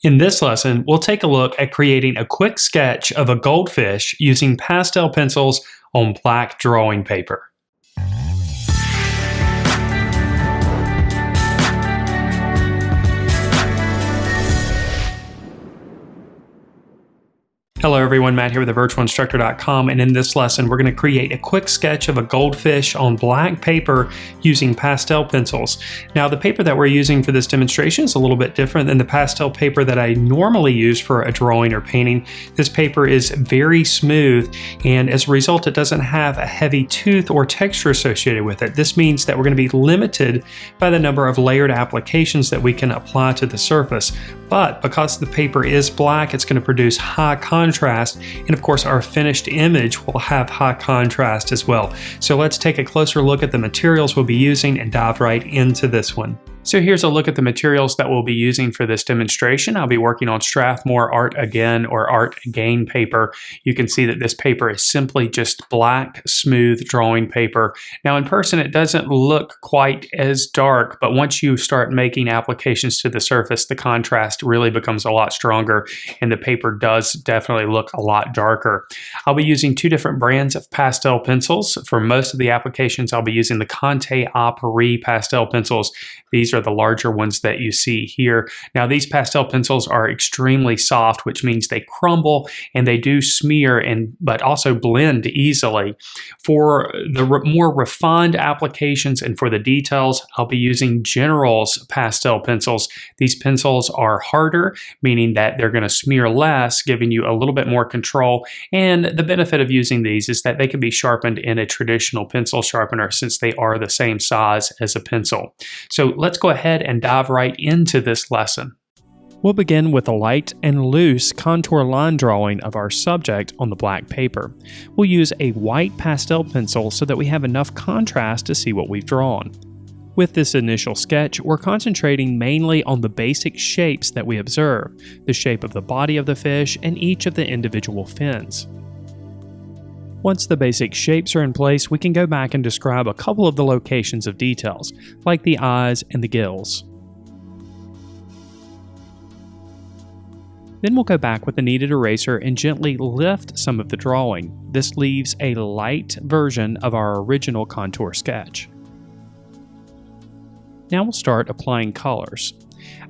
In this lesson, we'll take a look at creating a quick sketch of a goldfish using pastel pencils on black drawing paper. Hello everyone, Matt here with thevirtualinstructor.com, and in this lesson we're going to create a quick sketch of a goldfish on black paper using pastel pencils. Now the paper that we're using for this demonstration is a little bit different than the pastel paper that I normally use for a drawing or painting. This paper is very smooth, and as a result it doesn't have a heavy tooth or texture associated with it. This means that we're going to be limited by the number of layered applications that we can apply to the surface. But because the paper is black, it's going to produce high contrast, and of course our finished image will have high contrast as well. So let's take a closer look at the materials we'll be using and dive right into this one. So here's a look at the materials that we'll be using for this demonstration. I'll be working on Strathmore Art Again or Art Again paper. You can see that this paper is simply just black, smooth drawing paper. Now in person it doesn't look quite as dark, but once you start making applications to the surface, the contrast really becomes a lot stronger and the paper does definitely look a lot darker. I'll be using two different brands of pastel pencils. For most of the applications, I'll be using the Conte A Paris pastel pencils. These are the larger ones that you see here. Now these pastel pencils are extremely soft, which means they crumble and they do smear but also blend easily. For the more refined applications and for the details, I'll be using General's pastel pencils. These pencils are harder, meaning that they're going to smear less, giving you a little bit more control. And the benefit of using these is that they can be sharpened in a traditional pencil sharpener since they are the same size as a pencil. So let's go ahead and dive right into this lesson. We'll begin with a light and loose contour line drawing of our subject on the black paper. We'll use a white pastel pencil so that we have enough contrast to see what we've drawn. With this initial sketch, we're concentrating mainly on the basic shapes that we observe, the shape of the body of the fish and each of the individual fins. Once the basic shapes are in place, we can go back and describe a couple of the locations of details, like the eyes and the gills. Then we'll go back with a kneaded eraser and gently lift some of the drawing. This leaves a light version of our original contour sketch. Now we'll start applying colors.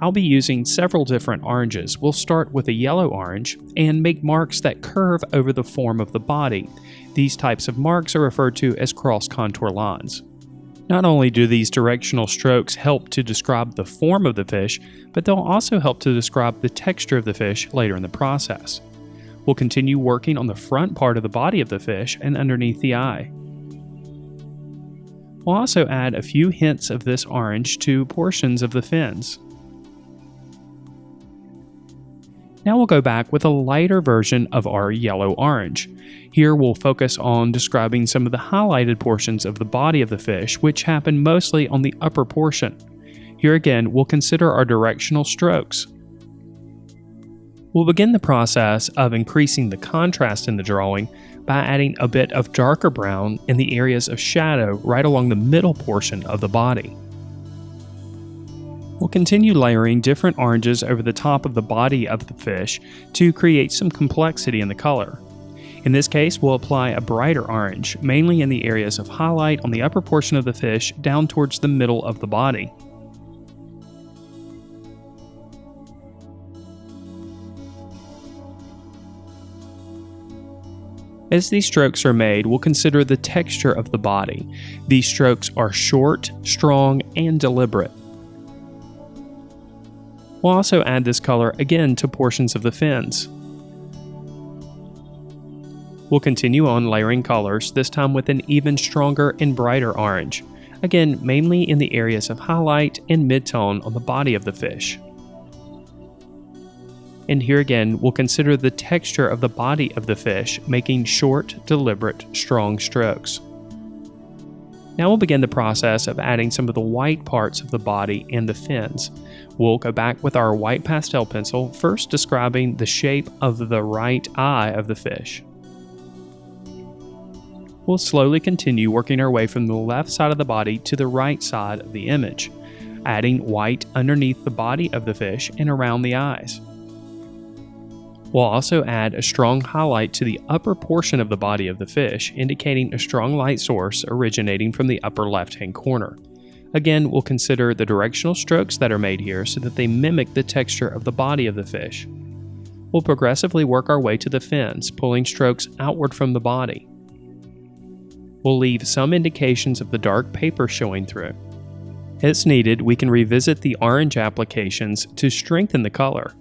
I'll be using several different oranges. We'll start with a yellow orange and make marks that curve over the form of the body. These types of marks are referred to as cross contour lines. Not only do these directional strokes help to describe the form of the fish, but they'll also help to describe the texture of the fish later in the process. We'll continue working on the front part of the body of the fish and underneath the eye. We'll also add a few hints of this orange to portions of the fins. Now we'll go back with a lighter version of our yellow-orange. Here we'll focus on describing some of the highlighted portions of the body of the fish, which happen mostly on the upper portion. Here again, we'll consider our directional strokes. We'll begin the process of increasing the contrast in the drawing by adding a bit of darker brown in the areas of shadow right along the middle portion of the body. We'll continue layering different oranges over the top of the body of the fish to create some complexity in the color. In this case, we'll apply a brighter orange, mainly in the areas of highlight on the upper portion of the fish down towards the middle of the body. As these strokes are made, we'll consider the texture of the body. These strokes are short, strong, and deliberate. We'll also add this color again to portions of the fins. We'll continue on layering colors, this time with an even stronger and brighter orange, again mainly in the areas of highlight and midtone on the body of the fish. And here again, we'll consider the texture of the body of the fish, making short, deliberate, strong strokes. Now we'll begin the process of adding some of the white parts of the body and the fins. We'll go back with our white pastel pencil, first describing the shape of the right eye of the fish. We'll slowly continue working our way from the left side of the body to the right side of the image, adding white underneath the body of the fish and around the eyes. We'll also add a strong highlight to the upper portion of the body of the fish, indicating a strong light source originating from the upper left-hand corner. Again, we'll consider the directional strokes that are made here so that they mimic the texture of the body of the fish. We'll progressively work our way to the fins, pulling strokes outward from the body. We'll leave some indications of the dark paper showing through. As needed, we can revisit the orange applications to strengthen the color.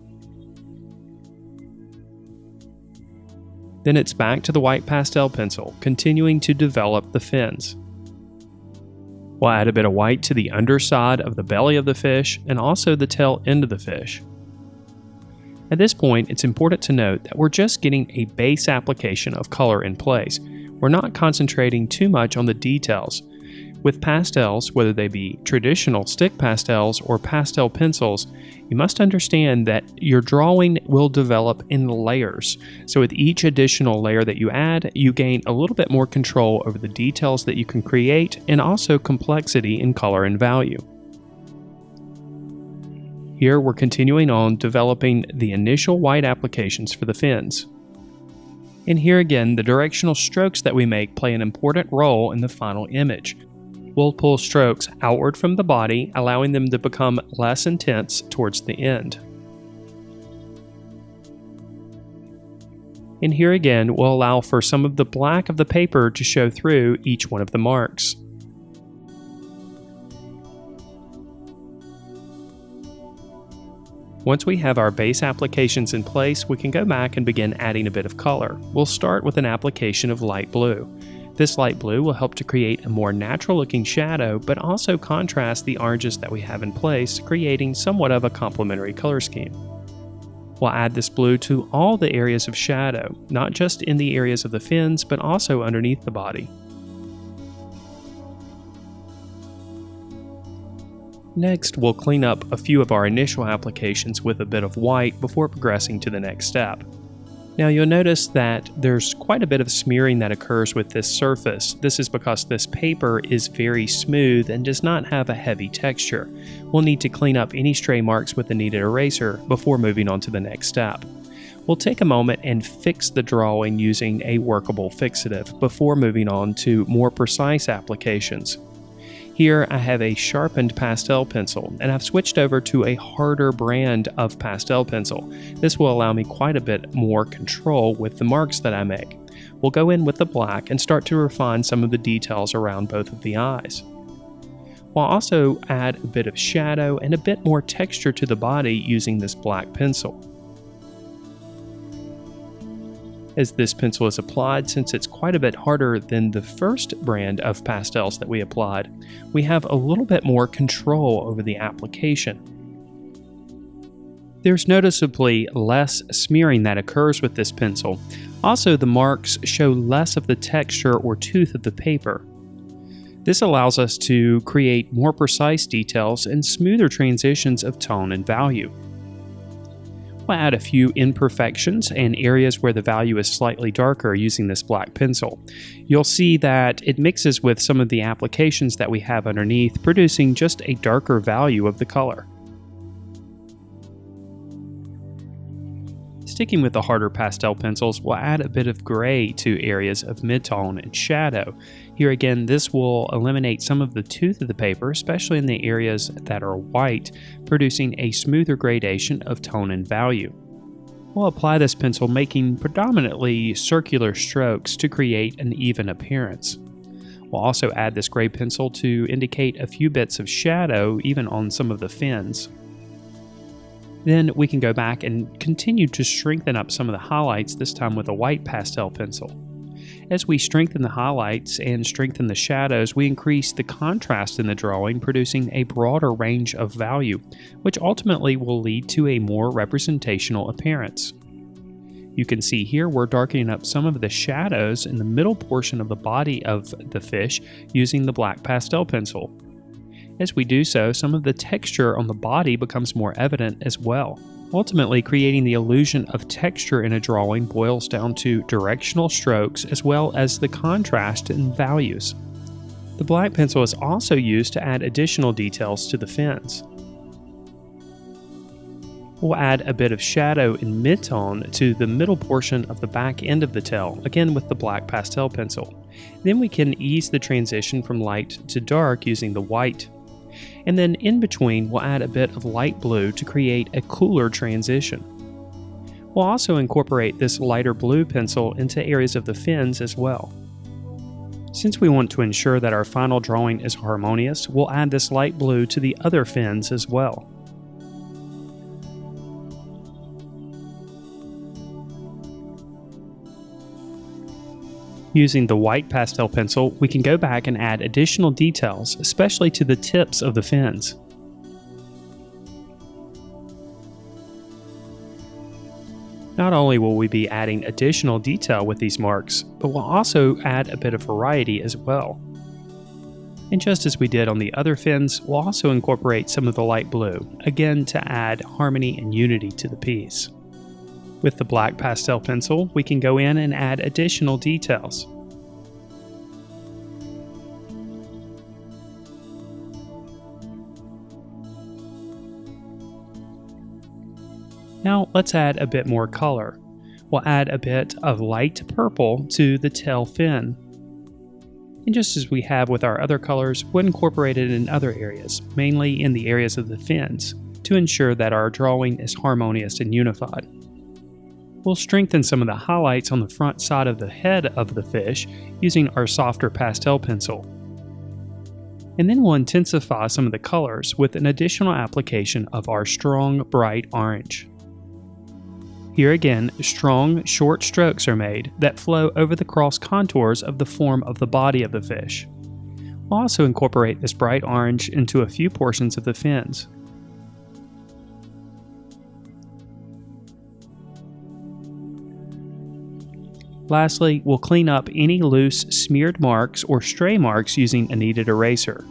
Then it's back to the white pastel pencil, continuing to develop the fins. We'll add a bit of white to the underside of the belly of the fish and also the tail end of the fish. At this point, it's important to note that we're just getting a base application of color in place. We're not concentrating too much on the details. With pastels, whether they be traditional stick pastels or pastel pencils, you must understand that your drawing will develop in layers. So with each additional layer that you add, you gain a little bit more control over the details that you can create and also complexity in color and value. Here we're continuing on developing the initial white applications for the fins. And here again, the directional strokes that we make play an important role in the final image. We'll pull strokes outward from the body, allowing them to become less intense towards the end. And here again, we'll allow for some of the black of the paper to show through each one of the marks. Once we have our base applications in place, we can go back and begin adding a bit of color. We'll start with an application of light blue. This light blue will help to create a more natural looking shadow, but also contrast the oranges that we have in place, creating somewhat of a complementary color scheme. We'll add this blue to all the areas of shadow, not just in the areas of the fins, but also underneath the body. Next, we'll clean up a few of our initial applications with a bit of white before progressing to the next step. Now you'll notice that there's quite a bit of smearing that occurs with this surface. This is because this paper is very smooth and does not have a heavy texture. We'll need to clean up any stray marks with the kneaded eraser before moving on to the next step. We'll take a moment and fix the drawing using a workable fixative before moving on to more precise applications. Here I have a sharpened pastel pencil, and I've switched over to a harder brand of pastel pencil. This will allow me quite a bit more control with the marks that I make. We'll go in with the black and start to refine some of the details around both of the eyes. We'll also add a bit of shadow and a bit more texture to the body using this black pencil. As this pencil is applied, since it's quite a bit harder than the first brand of pastels that we applied, we have a little bit more control over the application. There's noticeably less smearing that occurs with this pencil. Also, the marks show less of the texture or tooth of the paper. This allows us to create more precise details and smoother transitions of tone and value. We'll add a few imperfections and areas where the value is slightly darker using this black pencil. You'll see that it mixes with some of the applications that we have underneath, producing just a darker value of the color. Sticking with the harder pastel pencils, we'll add a bit of gray to areas of midtone and shadow. Here again, this will eliminate some of the tooth of the paper, especially in the areas that are white, producing a smoother gradation of tone and value. We'll apply this pencil making predominantly circular strokes to create an even appearance. We'll also add this gray pencil to indicate a few bits of shadow even on some of the fins. Then we can go back and continue to strengthen up some of the highlights, this time with a white pastel pencil. As we strengthen the highlights and strengthen the shadows, we increase the contrast in the drawing, producing a broader range of value, which ultimately will lead to a more representational appearance. You can see here we're darkening up some of the shadows in the middle portion of the body of the fish using the black pastel pencil. As we do so, some of the texture on the body becomes more evident as well. Ultimately, creating the illusion of texture in a drawing boils down to directional strokes as well as the contrast in values. The black pencil is also used to add additional details to the fins. We'll add a bit of shadow and mid-tone to the middle portion of the back end of the tail, again with the black pastel pencil. Then we can ease the transition from light to dark using the white. And then in between, we'll add a bit of light blue to create a cooler transition. We'll also incorporate this lighter blue pencil into areas of the fins as well. Since we want to ensure that our final drawing is harmonious, we'll add this light blue to the other fins as well. Using the white pastel pencil, we can go back and add additional details, especially to the tips of the fins. Not only will we be adding additional detail with these marks, but we'll also add a bit of variety as well. And just as we did on the other fins, we'll also incorporate some of the light blue, again to add harmony and unity to the piece. With the black pastel pencil, we can go in and add additional details. Now let's add a bit more color. We'll add a bit of light purple to the tail fin. And just as we have with our other colors, we'll incorporate it in other areas, mainly in the areas of the fins, to ensure that our drawing is harmonious and unified. We'll strengthen some of the highlights on the front side of the head of the fish using our softer pastel pencil. And then we'll intensify some of the colors with an additional application of our strong, bright orange. Here again, strong, short strokes are made that flow over the cross contours of the form of the body of the fish. We'll also incorporate this bright orange into a few portions of the fins. Lastly, we'll clean up any loose smeared marks or stray marks using a kneaded eraser.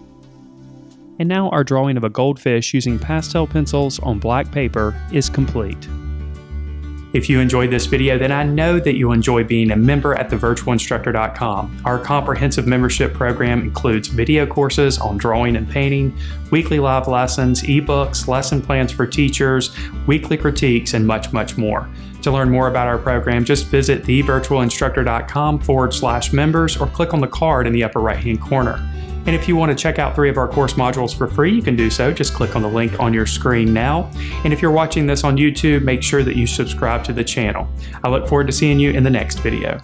And now our drawing of a goldfish using pastel pencils on black paper is complete. If you enjoyed this video, then I know that you'll enjoy being a member at thevirtualinstructor.com. Our comprehensive membership program includes video courses on drawing and painting, weekly live lessons, ebooks, lesson plans for teachers, weekly critiques, and much, much more. To learn more about our program, just visit thevirtualinstructor.com/members or click on the card in the upper right-hand corner. And if you want to check out 3 of our course modules for free, you can do so. Just click on the link on your screen now. And if you're watching this on YouTube, make sure that you subscribe to the channel. I look forward to seeing you in the next video.